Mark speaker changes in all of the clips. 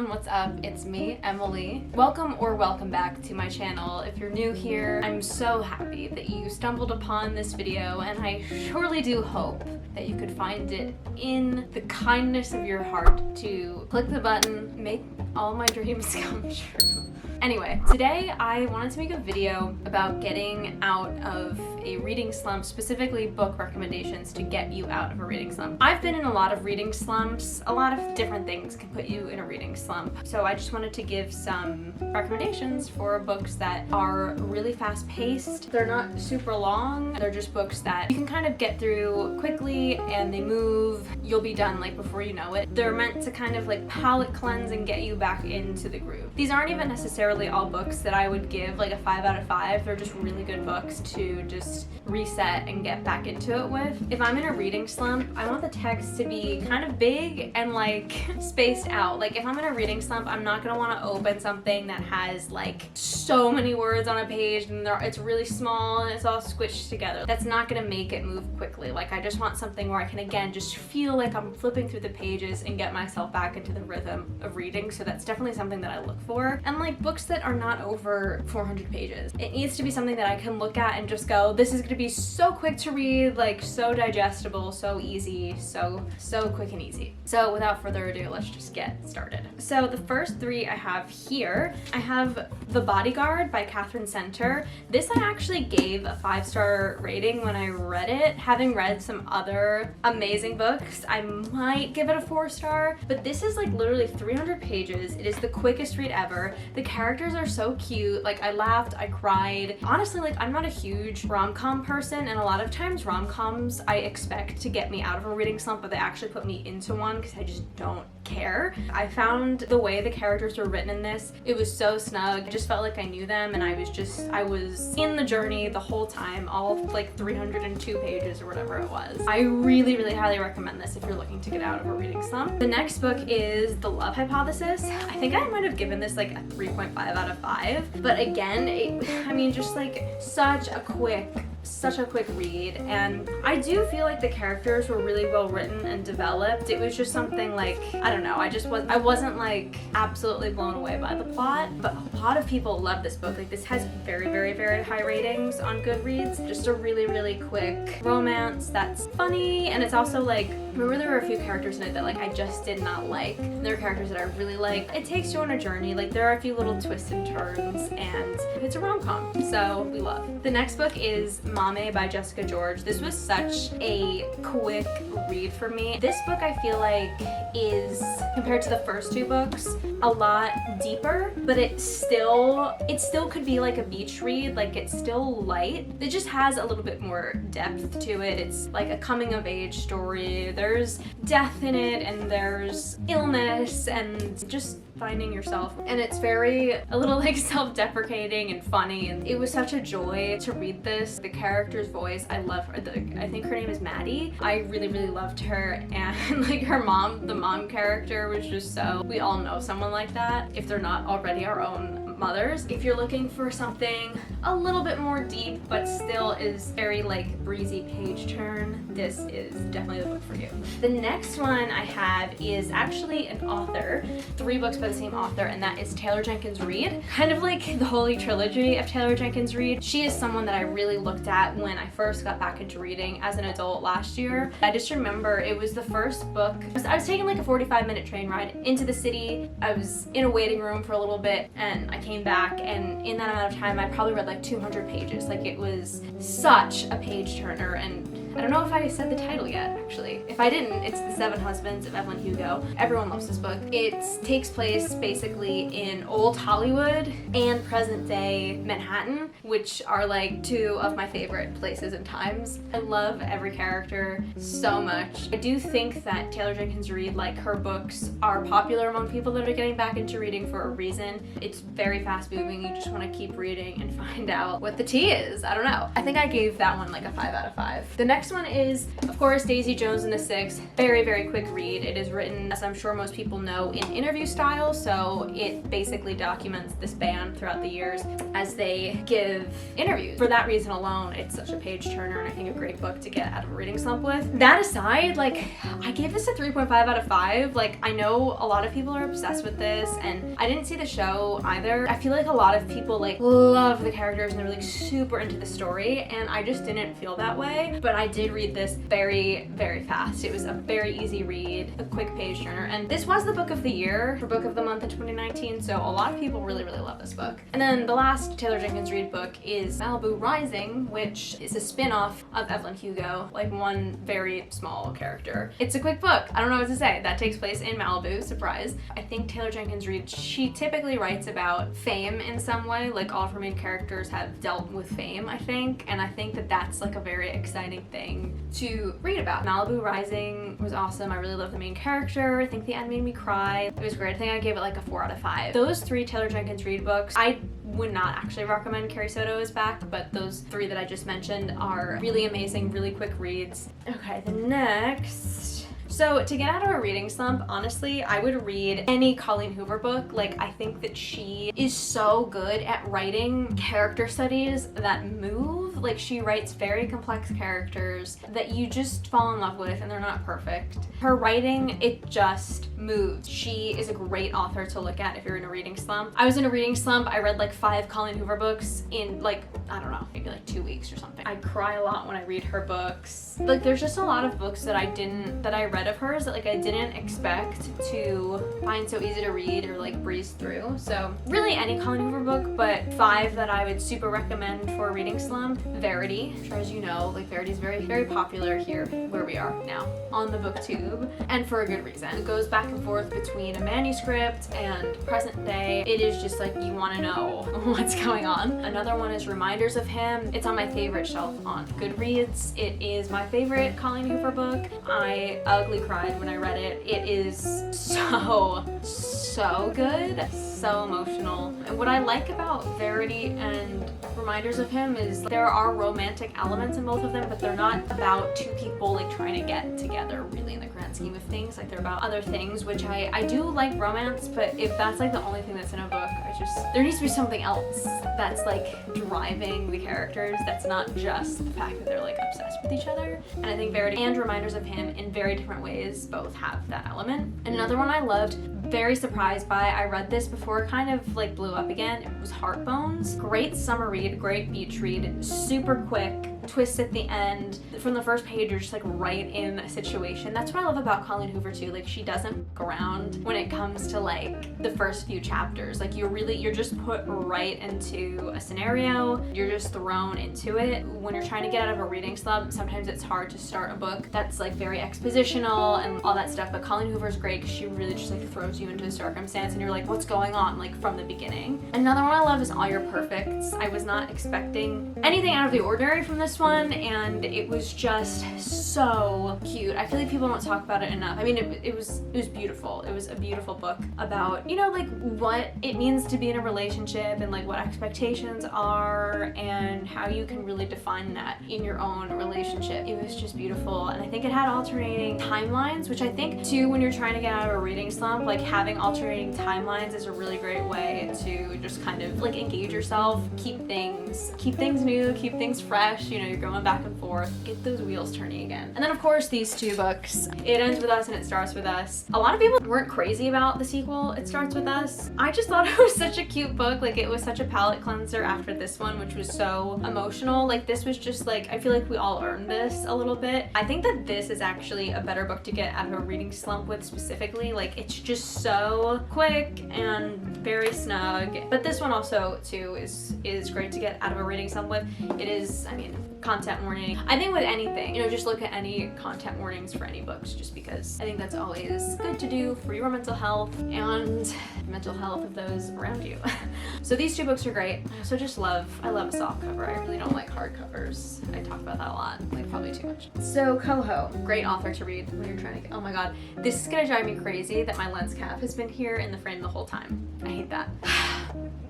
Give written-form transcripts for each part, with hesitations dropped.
Speaker 1: everyone, what's up? It's me, Emily. Welcome or welcome back to my channel. If you're new here, I'm so happy that you stumbled upon this video, and I surely do hope that you could find it in the kindness of your heart to click the button, make all my dreams come true. Anyway, today I wanted to make a video about getting out of a reading slump, specifically book recommendations to get you out of a reading slump. I've been in a lot of reading slumps. A lot of different things can put you in a reading slump. So I just wanted to give some recommendations for books that are really fast paced. They're not super long. They're just books that you can kind of get through quickly and they move. You'll be done like before you know it. They're meant to kind of like palate cleanse and get you back into the groove. These aren't even necessarily all books that I would give like a 5 out of 5. They're just really good books to just reset and get back into it with. If I'm in a reading slump, I want the text to be kind of big and like spaced out. Like if I'm in a reading slump, I'm not gonna want to open something that has like so many words on a page and it's really small and it's all squished together. That's not gonna make it move quickly. Like I just want something where I can again just feel like I'm flipping through the pages and get myself back into the rhythm of reading. So that's definitely something that I look for. And like books that are not over 400 pages. It needs to be something that I can look at and just go, this is gonna be so quick to read, like so digestible, so easy, so quick and easy. So without further ado, let's just get started. So the first 3 I have here, I have The Bodyguard by Catherine Center. This I actually gave a 5-star rating when I read it. Having read some other amazing books, I might give it a 4-star, but this is like literally 300 pages. It is the quickest read ever. The characters are so cute. Like I laughed, I cried. Honestly, like I'm not a huge rom-com person, and a lot of times rom-coms I expect to get me out of a reading slump, but they actually put me into one because I just don't care. I found the way the characters were written in this, it was so snug. I just felt like I knew them, and I was in the journey the whole time, all like 302 pages or whatever it was. I really, really highly recommend this if you're looking to get out of a reading slump. The next book is The Love Hypothesis. I think I might have given this like a 3.5 out of 5, but again, I mean, just like such a quick read, and I do feel like the characters were really well written and developed. It was just something like, I don't know, I wasn't like absolutely blown away by the plot, but a lot of people love this book. Like this has very, very, very high ratings on Goodreads. Just a really, really quick romance that's funny, and it's also like, remember there were a few characters in it that like I just did not like. There are characters that I really like. It takes you on a journey. Like there are a few little twists and turns, and it's a rom-com, so we love. The next book is Mame by Jessica George. This was such a quick read for me. This book I feel like is, compared to the first 2 books, a lot deeper, but it still could be like a beach read. Like it's still light. It just has a little bit more depth to it. It's like a coming of age story. There's death in it, and there's illness, and just finding yourself, and it's a little like self-deprecating and funny, and it was such a joy to read this. The character's voice, I love her. I think her name is Maddie. I really, really loved her, and like her mom, the mom character was just so, we all know someone like that if they're not already our own mothers. If you're looking for something a little bit more deep but still is very like breezy page turn, this is definitely the book for you. The next one I have is actually an author, 3 books by the same author, and that is Taylor Jenkins Reid. Kind of like the holy trilogy of Taylor Jenkins Reid. She is someone that I really looked at when I first got back into reading as an adult last year. I just remember it was the first book. I was taking like a 45-minute train ride into the city. I was in a waiting room for a little bit, and I came back, and in that amount of time I probably read like 200 pages. Like it was such a page turner, and I don't know if I said the title yet, actually. If I didn't, it's The 7 Husbands of Evelyn Hugo. Everyone loves this book. It takes place basically in old Hollywood and present day Manhattan, which are like 2 of my favorite places and times. I love every character so much. I do think that Taylor Jenkins Reid, like her books, are popular among people that are getting back into reading for a reason. It's very fast moving. You just want to keep reading and find out what the tea is. I don't know. I think I gave that one like a 5 out of 5. The next next one is, of course, Daisy Jones and the Six. Very, very quick read. It is written, as I'm sure most people know, in interview style, so it basically documents this band throughout the years as they give interviews. For that reason alone, it's such a page turner and I think a great book to get out of a reading slump with. That aside, like, I gave this a 3.5 out of 5. Like, I know a lot of people are obsessed with this, and I didn't see the show either. I feel like a lot of people like love the characters and they're like super into the story, and I just didn't feel that way. But I did read this very, very fast. It was a very easy read, a quick page turner, and this was the book of the year for book of the month in 2019, so a lot of people really, really love this book. And then the last Taylor Jenkins Reid book is Malibu Rising, which is a spin-off of Evelyn Hugo, like one very small character. It's a quick book. I don't know what to say. That takes place in Malibu, surprise. I think Taylor Jenkins Reid, she typically writes about fame in some way, like all of her main characters have dealt with fame, I think, and I think that that's like a very exciting thing to read about. Malibu Rising was awesome. I really love the main character. I think the end made me cry. It was great. I think I gave it like a 4 out of 5. Those 3 Taylor Jenkins Reid books, I would not actually recommend Carrie Soto is back, but those 3 that I just mentioned are really amazing, really quick reads. Okay, the next. So to get out of a reading slump, honestly, I would read any Colleen Hoover book. Like, I think that she is so good at writing character studies that move. Like, she writes very complex characters that you just fall in love with, and they're not perfect. Her writing, it just moves. She is a great author to look at if you're in a reading slump. I was in a reading slump. I read like 5 Colleen Hoover books in like, I don't know, maybe like 2 weeks or something. I cry a lot when I read her books. Like, there's just a lot of books that I read of hers that like I didn't expect to find so easy to read or like breeze through. So really any Colleen Hoover book, but 5 that I would super recommend for a reading slump. Verity, I'm sure as you know, like Verity's very, very popular here where we are now on the booktube, and for a good reason. It goes back and forth between a manuscript and present day. It is just like you want to know what's going on. Another one is Reminders of Him. It's on my favorite shelf on Goodreads. It is my favorite Colleen Hoover book. I ugly cried when I read it. It is so good, so emotional. And what I like about Verity and Reminders of Him is there are romantic elements in both of them, but they're not about 2 people like trying to get together really in the grand scheme of things. Like, they're about other things, which I do like romance, but if that's like the only thing that's in a book, there needs to be something else that's like driving the characters, that's not just the fact that they're like obsessed with each other. And I think Verity and Reminders of Him in very different ways both have that element. And another one I loved, very surprised by, I read this before it kind of like blew up again, it was Heartbones. Great summer read, great beach read, super quick, twists at the end. From the first page, you're just like right in a situation. That's what I love about Colleen Hoover too. Like, she doesn't fuck around when it comes to like the first few chapters. Like, you're just put right into a scenario. You're just thrown into it. When you're trying to get out of a reading slump, sometimes it's hard to start a book that's like very expositional and all that stuff. But Colleen Hoover's great because she really just like throws you into a circumstance and you're like, what's going on? Like, from the beginning. Another one I love is All Your Perfects. I was not expecting anything out of the ordinary from this one, and it was just so cute. I feel like people don't talk about it enough. I mean, it was beautiful. It was a beautiful book about, you know, like what it means to be in a relationship and like what expectations are and how you can really define that in your own relationship. It was just beautiful, and I think it had alternating timelines, which I think too, when you're trying to get out of a reading slump, like having alternating timelines is a really great way to just kind of like engage yourself, keep things new, keep things fresh. You know, you're going back and forth, get those wheels turning again. And then of course these 2 books, It Ends With Us and It Starts With Us. A lot of people weren't crazy about the sequel, It Starts With Us. I just thought it was such a cute book. Like, it was such a palate cleanser after this one, which was so emotional. Like, this was just like, I feel like we all earned this a little bit. I think that this is actually a better book to get out of a reading slump with specifically. Like, it's just so quick and very snug. But this one also too is great to get out of a reading slump with. It is, I mean, content warning. I think with anything, you know, just look at any content warnings for any books, just because I think that's always good to do for your mental health. And the mental health of those around you. So these two books are great. I also just love a soft cover. I really don't like hardcovers. I talk about that a lot, like probably too much. So Coho, great author to read when you're trying to get, oh my god, this is gonna drive me crazy that my lens cap has been here in the frame the whole time. I hate that.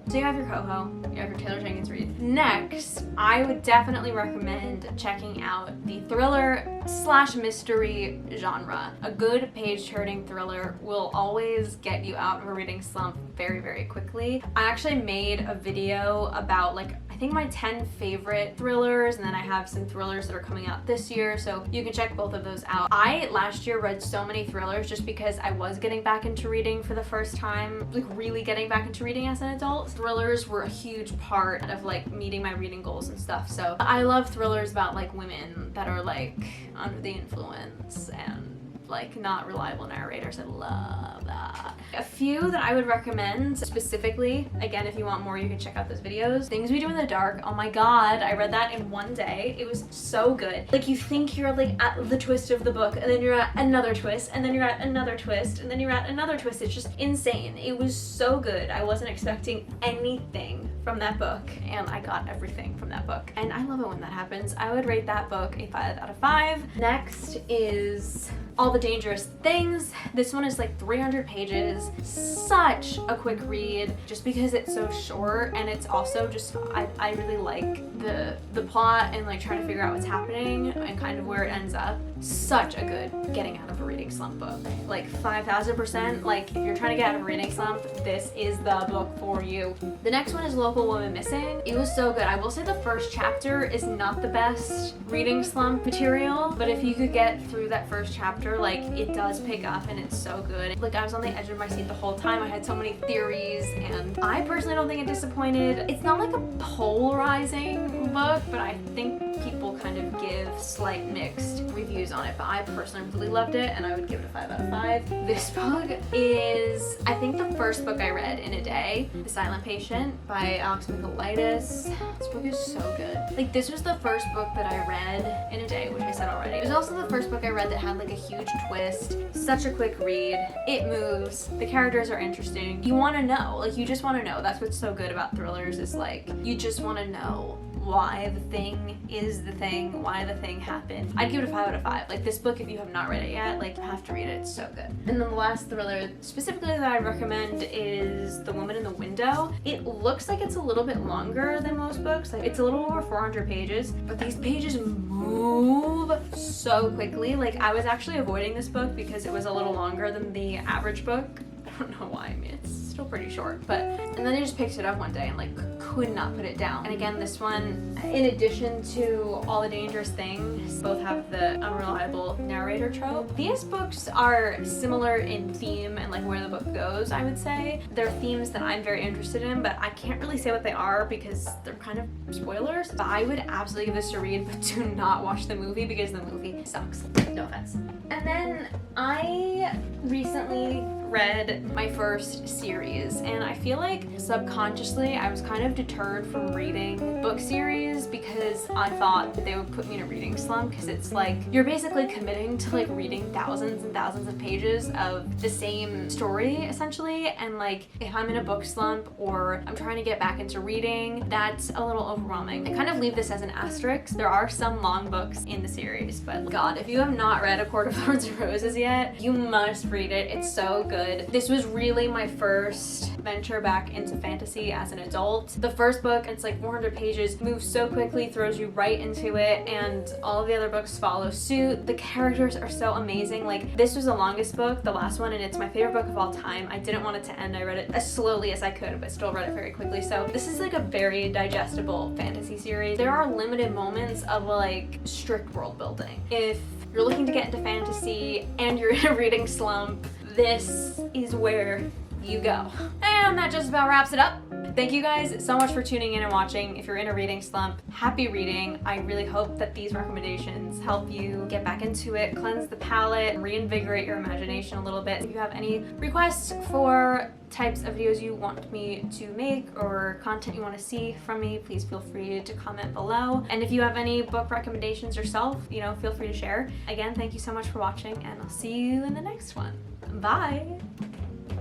Speaker 1: So you have your Coho, you have your Taylor Jenkins Reid. Next, I would definitely recommend checking out the thriller/mystery genre. A good page-turning thriller will always get you out of a reading slump very, very quickly. I actually made a video about like, I think my 10 favorite thrillers, and then I have some thrillers that are coming out this year, so you can check both of those out. I last year read so many thrillers just because I was getting back into reading for the first time, like really getting back into reading as an adult. Thrillers were a huge part of like meeting my reading goals and stuff, so I love thrillers about like women that are like under the influence and like not reliable narrators. I love that. A few that I would recommend specifically, again, if you want more, you can check out those videos. Things We Do in the Dark. Oh my god, I read that in one day. It was so good. Like you think you're like at the twist of the book, and then you're at another twist, and then you're at another twist, and then you're at another twist. It's just insane. It was so good. I wasn't expecting anything from that book, and I got everything from that book. And I love it when that happens. I would rate that book a 5 out of 5. Next is All the Dangerous Things. This one is like 300 pages. Such a quick read just because it's so short, and it's also just, I really like the plot and like trying to figure out what's happening and kind of where it ends up. Such a good getting out of a reading slump book. Like 5,000%, like if you're trying to get out of a reading slump, this is the book for you. The next one is Local Woman Missing. It was so good. I will say the first chapter is not the best reading slump material, but if you could get through that first chapter, like it does pick up and it's so good. Like I was on the edge of my seat the whole time. I had so many theories, and I personally don't think it disappointed. It's not like a polarizing book, but I think people kind of give slight mixed reviews on it, but I personally really loved it, and I would give it a 5 out of 5. This book is, I think, the first book I read in a day. The Silent Patient by Alex Michaelides. This book is so good. Like this was the first book that I read in a day, which I said already. It was also the first book I read that had like a huge twist. Such a quick read. It moves. The characters are interesting. You want to know, like you just want to know. That's what's so good about thrillers, is like you just want to know why the thing is the thing, why the thing happened. I'd give it a 5 out of 5. Like this book, if you have not read it yet, like you have to read it. It's so good. And then the last thriller specifically that I recommend is The Woman in the Window. It looks like it's a little bit longer than most books. Like it's a little over 400 pages, but these pages move so quickly. Like I was actually avoiding this book because it was a little longer than the average book. I don't know why. I mean, it's still pretty short, but, and then I just picked it up one day and like could not put it down. And again, this one, in addition to All the Dangerous Things, both have the unreliable narrator trope. These books are similar in theme and like where the book goes, I would say. They're themes that I'm very interested in, but I can't really say what they are because they're kind of spoilers. But I would absolutely give this a read, but do not watch the movie because the movie sucks. No offense. And then I recently read my first series, and I feel like subconsciously I was kind of deterred from reading book series because I thought that they would put me in a reading slump, because it's like you're basically committing to like reading thousands and thousands of pages of the same story essentially, and like if I'm in a book slump or I'm trying to get back into reading, that's a little overwhelming. I kind of leave this as an asterisk. There are some long books in the series, but god, if you have not read A Court of Thorns and Roses yet, you must read it. It's so good. This was really my first venture back into fantasy as an adult. The first book, it's like 400 pages, moves so quickly, throws you right into it, and all of the other books follow suit. The characters are so amazing. Like this was the longest book, the last one, and it's my favorite book of all time. I didn't want it to end. I read it as slowly as I could, but still read it very quickly. So this is like a very digestible fantasy series. There are limited moments of like strict world building. If you're looking to get into fantasy and you're in a reading slump, this is where you go. And that just about wraps it up. Thank you guys so much for tuning in and watching. If you're in a reading slump, happy reading. I really hope that these recommendations help you get back into it, cleanse the palate, reinvigorate your imagination a little bit. If you have any requests for types of videos you want me to make or content you want to see from me, please feel free to comment below. And if you have any book recommendations yourself, you know, feel free to share. Again, thank you so much for watching, and I'll see you in the next one. Bye!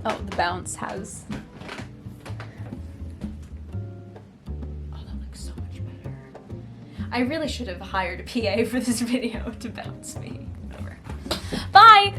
Speaker 1: Oh, the bounce has... Oh, that looks so much better. I really should have hired a PA for this video to bounce me over. Bye!